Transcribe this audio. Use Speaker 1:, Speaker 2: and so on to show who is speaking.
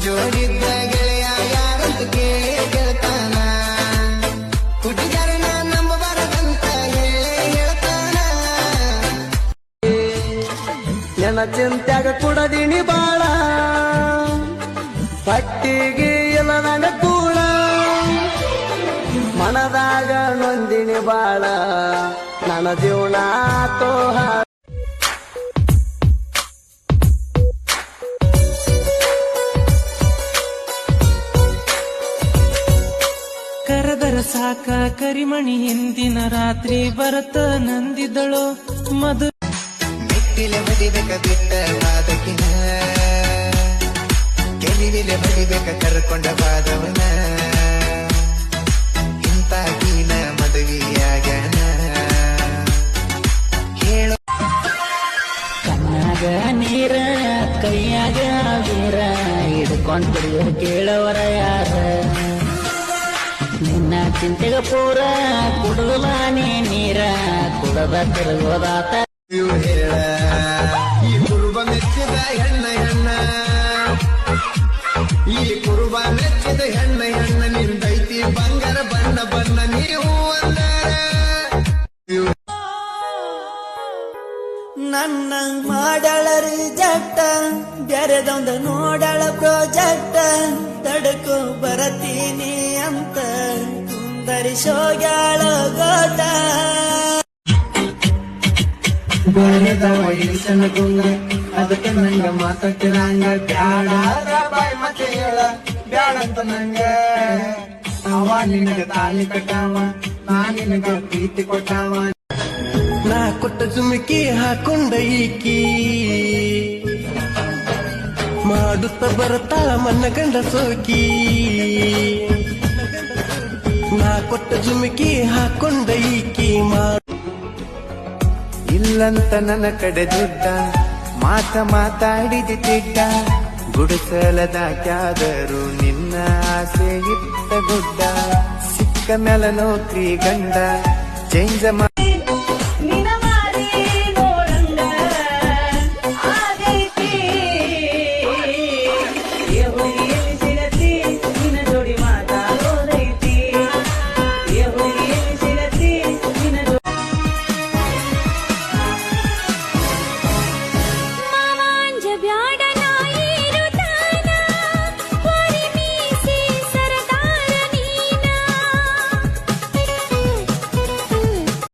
Speaker 1: ಜೋಡಿದ್ದ ಗೆಳೆಯ ಯಾರಂತ ಕೇಳಿ ಗೆಳತಾನ ಹುಟ್ಟಿದಾರನ ನಂಬಬಾರದಂತ ಹೇಳ್ತಾನ ಎನ ಚಿಂತ್ಯಾಗ ಕುಡದಿನಿ ಬಾಳ ಪಟ್ಟಿಗೆ ಇಲ್ಲ ನನ್ನ ಕೂಡ ಮನದಾಗ ನೊಂದಿನಿ ಬಾಳ ನನ್ನ ಜೀವನ ತೋಹ
Speaker 2: ಕರದರ ಸಾಕ ಕರಿಮಣಿ ಹಿಂದಿನ ರಾತ್ರಿ ಬರತ ನಂದಿದಳು ಮಧು
Speaker 1: ಮೆಟ್ಟಿಲೆ ಬಡಿಬೇಕ ಬಿಟ್ಟ ಬಾದಕಿನ ಗೆಲಿವಿಲೆ ಬಡಿಬೇಕ ಕರ್ಕೊಂಡ ಬಾದವನ ಇಂತ ಕೀನ ಮದುವೆಯಾಗನ ಹೇಳು
Speaker 3: ಕಣ್ಣಾಗ ನೀರ ಕೈಯಾಗ ವೀರ ಹಿಡ್ಕೊಂಡ್ ಕುಡಿಯೋ ಕೇಳವರ ಯಾರ ನಿನ್ನ ಚಿಂತೆಗ ಪೂರ ಕುಡುಲ ನೀರ ಕುಡದ ತಿರುಗೋದಾತ
Speaker 1: ಹೇಳ ಈ ಕುರುಬ ಮೆಚ್ಚಿದ ಹೆಣ್ಣ ಹೆಣ್ಣ ಈ ಕುರುಬ ಮೆಚ್ಚಿದ ಹೆಣ್ಣ ನಿಂದೈತಿ ಬಂಗಾರ ಬಣ್ಣ ಬಣ್ಣ ನೀವು ಅಂದಾರ
Speaker 4: ನನ್ನ ಮಾಡಳ ಜಟ್ಟ ಬೆರೆದೊಂದು ನೋಡಳ ಪ್ರಾಜೆಕ್ಟ್ ತಡಕು ಬರತೀನಿ ಅಂತ ಕುಂದರಿಸೋಗ್ಯಾಳ ಗೋಟ
Speaker 1: ಬೆಳೆದ ವಯಸ್ಸನ ಗುಂಗ ಅದಕ್ಕೆ ನಂಗ ಮಾತಾಡ್ತಿರಂಗ ಬ್ಯಾಡ ಬಾಯ್ ಮತ್ತೆ ಹೇಳ ಬ್ಯಾಡಂತ ನಂಗ ಅವ ನಿನಗ ತಾಳಿ ಕಟ್ಟಾವ ನಾ ನಿನಗ ಪ್ರೀತಿ ಕೊಟ್ಟಾವ ನಾ ಕೊಟ್ಟ ಜುಮುಕಿ ಹಾಕೊಂಡ ಈಕಿ ಮಾಡುತ್ತ ಬರತಾಳ ಮನ್ನ ಗಂಡ ಸೋಕಿ ನಾ ಕೊಟ್ಟ ಜುಮುಕಿ ಹಾಕೊಂಡ ಈಕಿ ಇಲ್ಲಂತ ನನ್ನ ಕಡೆ ದುಡ್ಡ ಮಾತಾಡಿದ ತಿಡ್ಡ ಗುಡಿಸಲದಾಕ್ಯಾದರೂ ನಿನ್ನ ಆಸೆ ಇತ್ತ ಗುಡ್ಡ ಸಿಕ್ಕ ಮೇಲ ನೌಕರಿ ಗಂಡ ಚೇಂಜ